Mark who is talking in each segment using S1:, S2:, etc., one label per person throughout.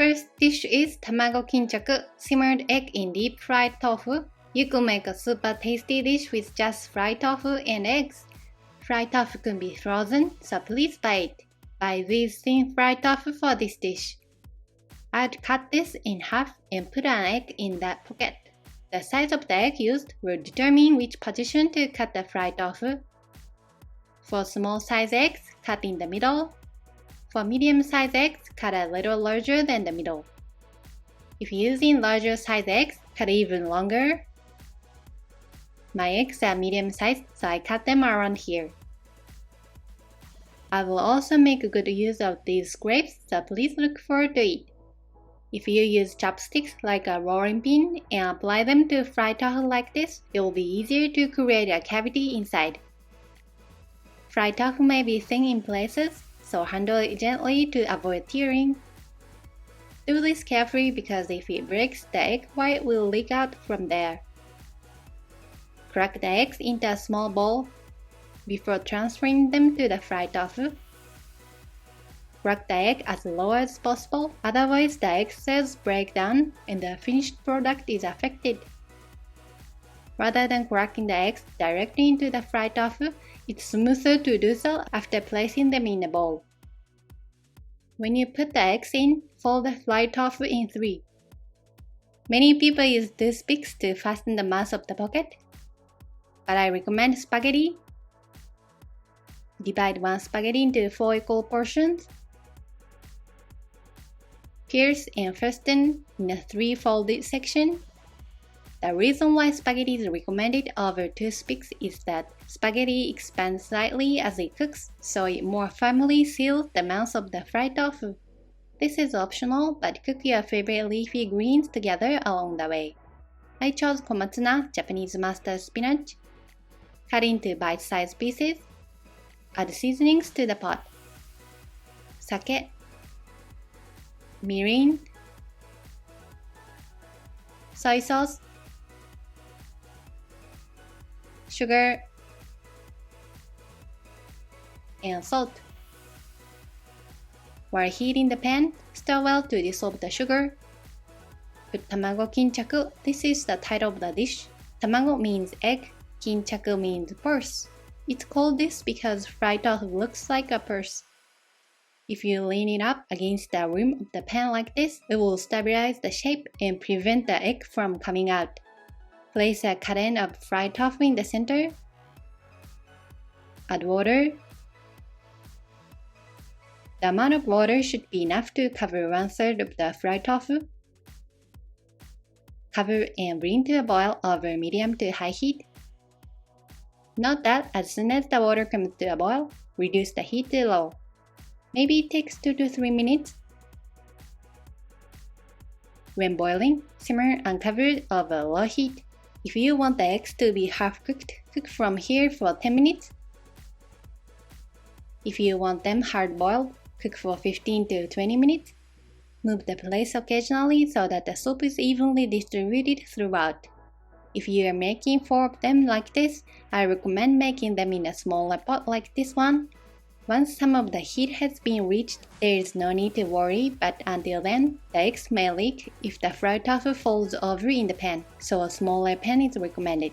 S1: First dish is Tamago Kinchaku, simmered egg in deep fried tofu. You could make a super tasty dish with just fried tofu and eggs. Fried tofu can be frozen, so please buy it. Buy these thin fried tofu for this dish. I'd cut this in half and put an egg in that pocket. The size of the egg used will determine which position to cut the fried tofu. For small size eggs, cut in the middle. For medium size eggs, cut a little larger than the middle. If using larger size eggs, cut even longer. My eggs are medium sized, so I cut them around here. I will also make good use of these scrapes, so please look forward to it. If you use chopsticks like a rolling pin and apply them to fried tofu like this, it will be easier to create a cavity inside. Fried tofu may be thin in places, so handle it gently to avoid tearing. Do this carefully because if it breaks, the egg white will leak out from there. Crack the eggs into a small bowl before transferring them to the fried tofu. Crack the egg as low as possible, otherwise the egg cells break down and the finished product is affected. Rather than cracking the eggs directly into the fried tofu, it's smoother to do so after placing them in a bowl. When you put the eggs in, fold the fried tofu in 3. Many people use toothpicks to fasten the mouth of the pocket, but I recommend spaghetti. Divide one spaghetti into 4 equal portions. Pierce and fasten in a 3-folded section. The reason why spaghetti is recommended over toothpicks is that spaghetti expands slightly as it cooks, so it more firmly seals the mouth of the fried tofu. This is optional, but cook your favorite leafy greens together along the way. I chose Komatsuna, Japanese mustard spinach. Cut into bite-sized pieces. Add seasonings to the pot. Sake, mirin, soy sauce, sugar, and salt. While heating the pan, stir well to dissolve the sugar. Put Tamago Kinchaku. This is the title of the dish. Tamago means egg, Kinchaku means purse. It's called this because fried tofu looks like a purse. If you lean it up against the rim of the pan like this, it will stabilize the shape and prevent the egg from coming out. Place a cut end of fried tofu in the center. Add water. The amount of water should be enough to cover 1/3 of the fried tofu. Cover and bring to a boil over medium to high heat. Note that as soon as the water comes to a boil, reduce the heat to low. Maybe it takes 2 to 3 minutes. When boiling, simmer uncovered over low heat. If you want the eggs to be half cooked, cook from here for 10 minutes. If you want them hard-boiled, cook for 15 to 20 minutes. Move the place occasionally so that the soup is evenly distributed throughout. If you are making 4 of them like this, I recommend making them in a smaller pot like this one. Once some of the heat has been reached, there is no need to worry, but until then, the eggs may leak if the fried tofu falls over in the pan, so a smaller pan is recommended.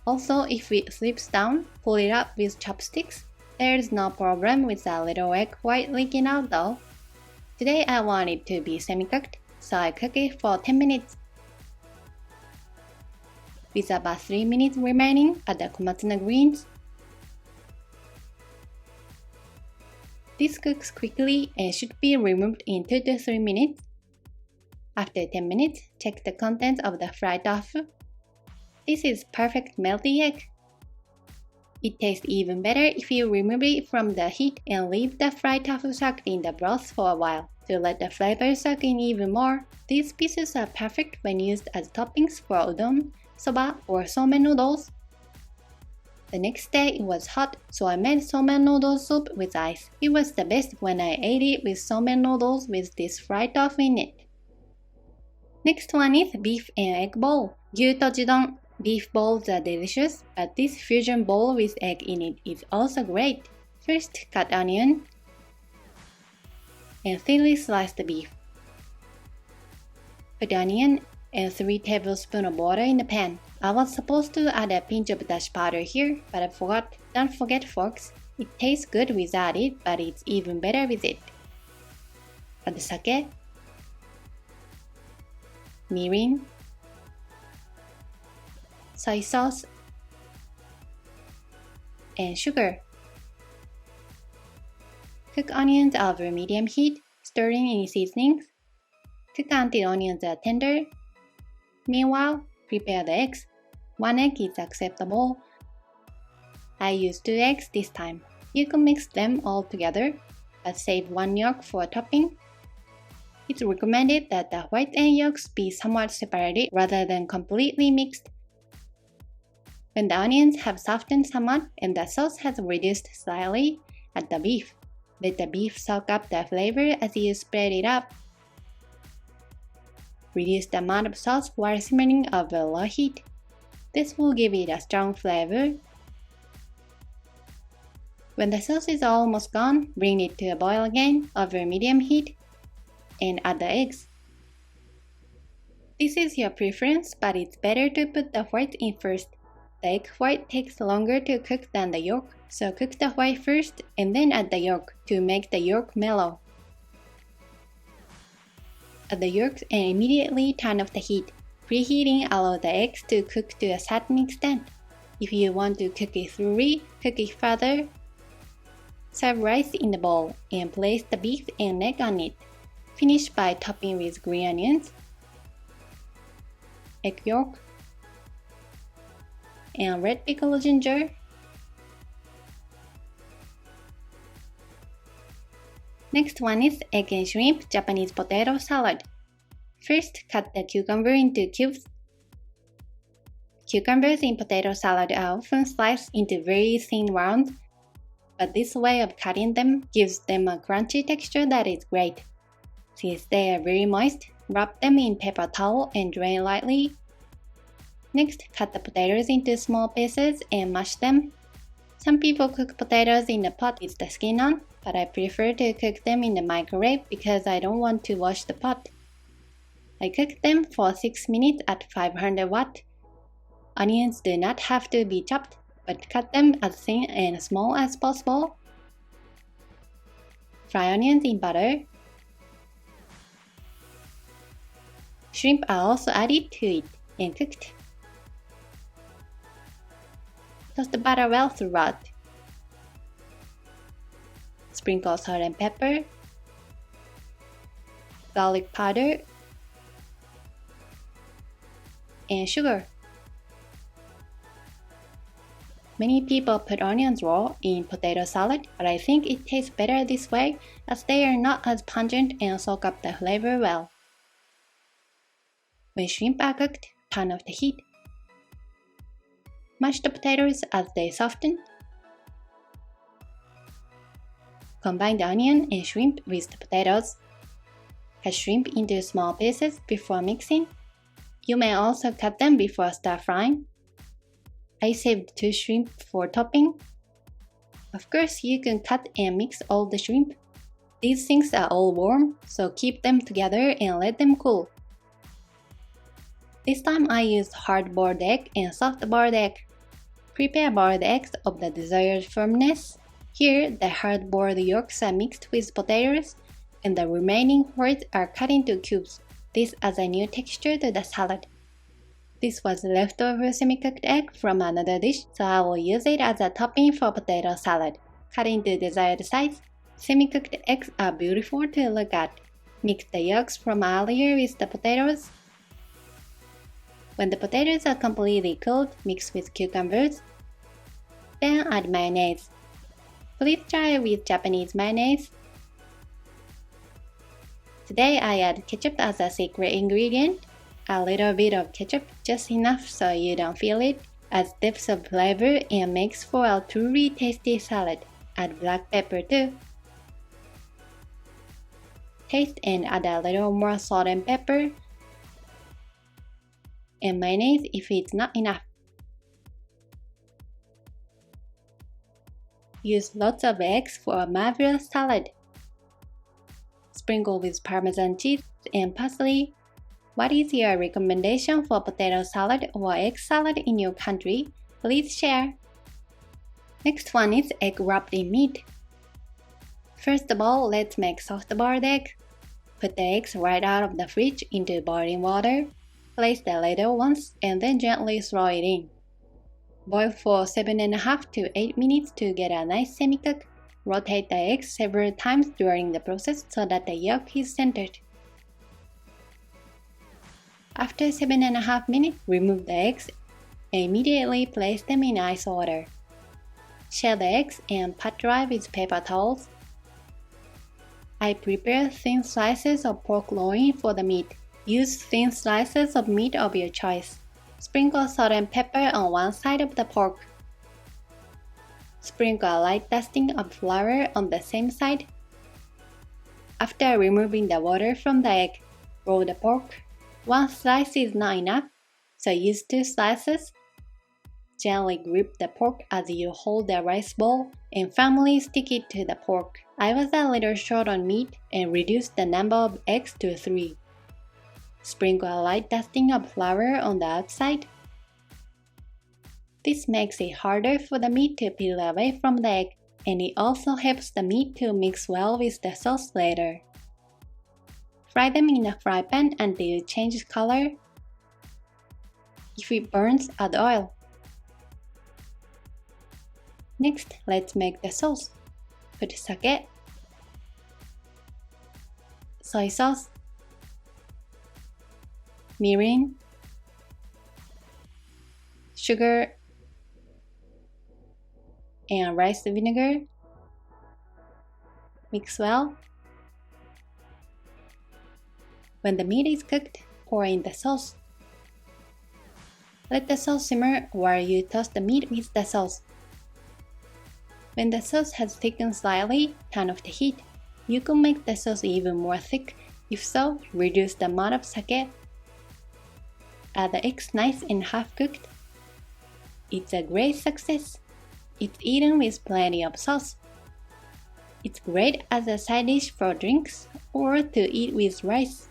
S1: Also, if it slips down, pull it up with chopsticks. There is no problem with a little egg white leaking out though. Today I want it to be semi-cooked, so I cook it for 10 minutes. With about 3 minutes remaining, add the Komatsuna greens. This cooks quickly and should be removed in 2 to 3 minutes. After 10 minutes, check the contents of the fried tofu. This is perfect melty egg. It tastes even better if you remove it from the heat and leave the fried tofu soaked in the broth for a while to let the flavor soak in even more. These pieces are perfect when used as toppings for udon, soba, or somen noodles. The next day it was hot, so I made somen noodle soup with ice. It was the best when I ate it with somen noodles with this fried tofu in it. Next one is beef and egg bowl. Gyu-toji don. Beef bowls are delicious, but this fusion bowl with egg in it is also great. First, cut onion and thinly slice the beef. Put onion and 3 tablespoons of water in the pan. I was supposed to add a pinch of dashi powder here, but I forgot. Don't forget folks, it tastes good without it, but it's even better with it. Add sake, mirin, soy sauce, and sugar. Cook onions over medium heat, stirring any seasonings. Cook until onions are tender. Meanwhile, prepare the eggs. 1 egg is acceptable. I used 2 eggs this time. You can mix them all together, but save 1 yolk for topping. It's recommended that the white and yolks be somewhat separated rather than completely mixed. When the onions have softened somewhat and the sauce has reduced slightly, add the beef. Let the beef soak up the flavor as you spread it up. Reduce the amount of sauce while simmering over low heat. This will give it a strong flavor. When the sauce is almost gone, bring it to a boil again over medium heat and add the eggs. This is your preference, but it's better to put the white in first. The egg white takes longer to cook than the yolk, so cook the white first and then add the yolk to make the yolk mellow. Add the yolks and immediately turn off the heat. Preheating allows the eggs to cook to a certain extent. If you want to cook it thoroughly, cook it further. Serve rice in the bowl and place the beef and egg on it. Finish by topping with green onions, egg yolk, and red pickled ginger. Next one is egg and shrimp Japanese potato salad. First, cut the cucumber into cubes. Cucumbers in potato salad are often sliced into very thin rounds, but this way of cutting them gives them a crunchy texture that is great. Since they are very moist, wrap them in paper towel and drain lightly. Next, cut the potatoes into small pieces and mash them. Some people cook potatoes in a pot with the skin on, but I prefer to cook them in the microwave because I don't want to wash the pot. I cook them for 6 minutes at 500 watt. Onions do not have to be chopped, but cut them as thin and small as possible. Fry onions in butter. Shrimp are also added to it and cooked. Toast the butter well throughout. Sprinkle salt and pepper, garlic powder, and sugar. Many people put onions raw in potato salad, but I think it tastes better this way as they are not as pungent and soak up the flavor well. When shrimp are cooked, turn off the heat. Mash the potatoes as they soften. Combine the onion and shrimp with the potatoes. Cut shrimp into small pieces before mixing. You may also cut them before stir frying. I saved 2 shrimp for topping. Of course, you can cut and mix all the shrimp. These things are all warm, so keep them together and let them cool. This time I used hard-boiled egg and soft-boiled egg. Prepare boiled eggs of the desired firmness. Here, the hard-boiled yolks are mixed with potatoes, and the remaining whites are cut into cubes. This adds a new texture to the salad. This was leftover semi-cooked egg from another dish, so I will use it as a topping for potato salad. Cut into desired size. Semi-cooked eggs are beautiful to look at. Mix the yolks from earlier with the potatoes. When the potatoes are completely cooled, mix with cucumbers. Then add mayonnaise. Please try with Japanese mayonnaise. Today I add ketchup as a secret ingredient. A little bit of ketchup, just enough so you don't feel it, adds depth of flavor and makes for a truly tasty salad. Add black pepper too. Taste and add a little more salt and pepper. And mayonnaise if it's not enough. Use lots of eggs for a marvelous salad. Sprinkle with Parmesan cheese and parsley. What is your recommendation for potato salad or egg salad in your country? Please share. Next one is egg wrapped in meat. First of all, let's make soft-boiled egg. Put the eggs right out of the fridge into boiling water. Place the ladle once and then gently throw it in. Boil for 7.5 to 8 minutes to get a nice semi-cook. Rotate the eggs several times during the process so that the yolk is centered. After 7.5 minutes, remove the eggs and immediately place them in ice water. Shell the eggs and pat dry with paper towels. I prepare thin slices of pork loin for the meat. Use thin slices of meat of your choice. Sprinkle salt and pepper on one side of the pork. Sprinkle a light dusting of flour on the same side. After removing the water from the egg, roll the pork. One slice is not enough, so use 2 slices. Gently grip the pork as you hold the rice bowl and firmly stick it to the pork. I was a little short on meat and reduced the number of eggs to 3. Sprinkle a light dusting of flour on the outside. This makes it harder for the meat to peel away from the egg, and it also helps the meat to mix well with the sauce later. Fry them in a fry pan until it changes color. If it burns, add oil. Next, let's make the sauce. Put sake, soy sauce, mirin, sugar, and rice vinegar. Mix well. When the meat is cooked, pour in the sauce. Let the sauce simmer while you toast the meat with the sauce. When the sauce has thickened slightly, turn off the heat. You can make the sauce even more thick. If so, reduce the amount of sake. Add the eggs nice and half-cooked. It's a great success. It's eaten with plenty of sauce. It's great as a side dish for drinks or to eat with rice.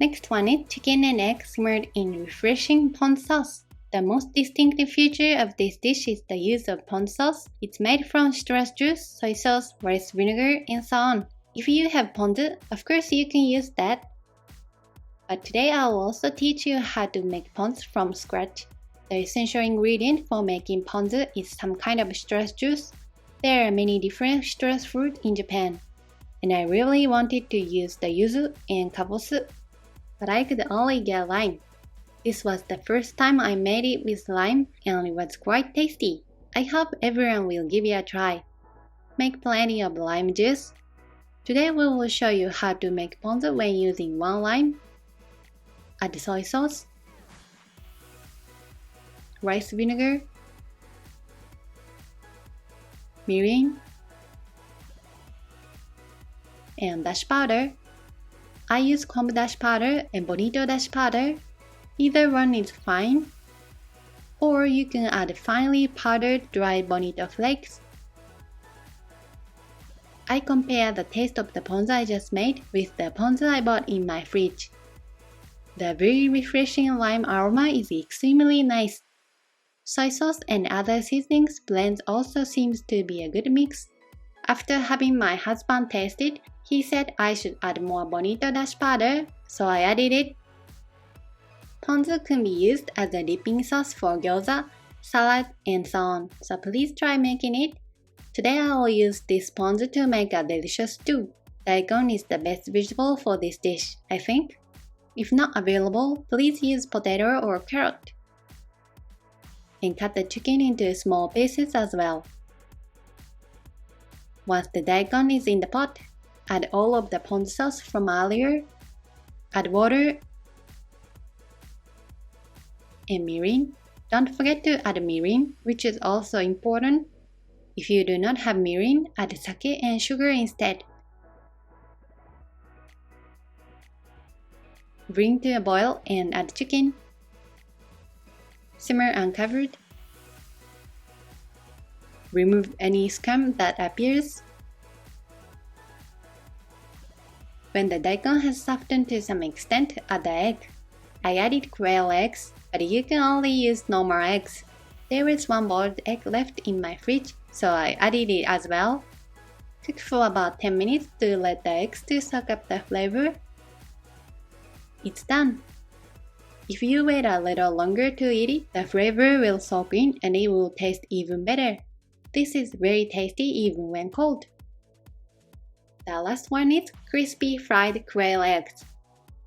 S1: Next one is chicken and egg simmered in refreshing ponzu sauce. The most distinctive feature of this dish is the use of ponzu sauce. It's made from citrus juice, soy sauce, rice vinegar, and so on. If you have ponzu, of course you can use that. But today I will also teach you how to make ponzu from scratch. The essential ingredient for making ponzu is some kind of citrus juice. There are many different citrus fruits in Japan, and I really wanted to use the yuzu and kabosu, but I could only get lime. This was the first time I made it with lime and it was quite tasty. I hope everyone will give it a try. Make plenty of lime juice. Today we will show you how to make ponzu when using 1 lime. Add soy sauce, rice vinegar, mirin, and dashi powder. I use kombu dashi powder and bonito dashi powder. Either one is fine, or you can add finely powdered dry bonito flakes. I compare the taste of the ponzu I just made with the ponzu I bought in my fridge. The very refreshing lime aroma is extremely nice. Soy sauce and other seasonings blends also seems to be a good mix. After having my husband taste it, he said I should add more bonito dashi powder, so I added it. Ponzu can be used as a dipping sauce for gyoza, salad, and so on, so please try making it. Today I will use this ponzu to make a delicious stew. Daikon is the best vegetable for this dish, I think. If not available, please use potato or carrot. And cut the chicken into small pieces as well. Once the daikon is in the pot, add all of the ponzu sauce from earlier. Add water and mirin. Don't forget to add mirin, which is also important. If you do not have mirin, add sake and sugar instead. Bring to a boil and add chicken. Simmer uncovered. Remove any scum that appears. When the daikon has softened to some extent, add the egg. I added quail eggs, but you can only use normal eggs. There is one boiled egg left in my fridge, so I added it as well. Cook for about 10 minutes to let the eggs to soak up the flavor. It's done. If you wait a little longer to eat it, the flavor will soak in and it will taste even better. This is very tasty even when cold. The last one is crispy fried quail eggs.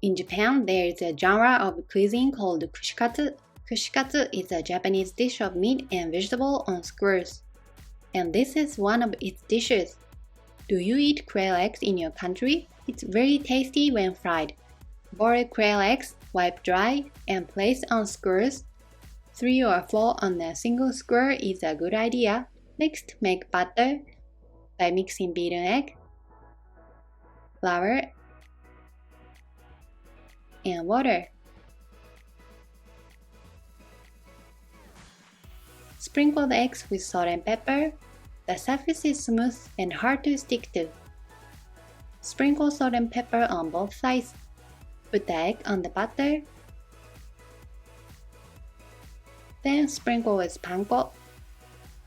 S1: In Japan, there is a genre of cuisine called kushikatsu. Kushikatsu is a Japanese dish of meat and vegetable on skewers. And this is one of its dishes. Do you eat quail eggs in your country? It's very tasty when fried. Boil quail eggs, wipe dry, and place on skewers. 3 or 4 on a single skewer is a good idea. Next, make batter by mixing beaten egg, flour, and water. Sprinkle the eggs with salt and pepper. The surface is smooth and hard to stick to. Sprinkle salt and pepper on both sides. Put the egg on the batter. Then sprinkle with panko.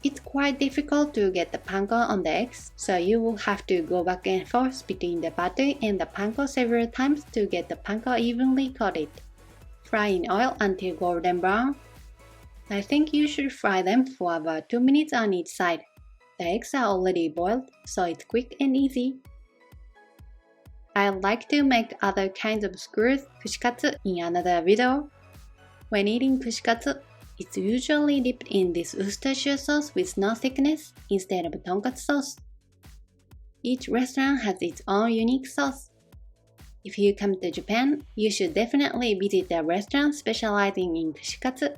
S1: It's quite difficult to get the panko on the eggs, so you will have to go back and forth between the batter and the panko several times to get the panko evenly coated. Fry in oil until golden brown. I think you should fry them for about 2 minutes on each side. The eggs are already boiled, so it's quick and easy. I like to make other kinds of skewers kushikatsu in another video. When eating kushikatsu, it's usually dipped in this Worcestershire sauce with no thickness instead of tonkatsu sauce. Each restaurant has its own unique sauce. If you come to Japan, you should definitely visit a restaurant specializing in kushikatsu.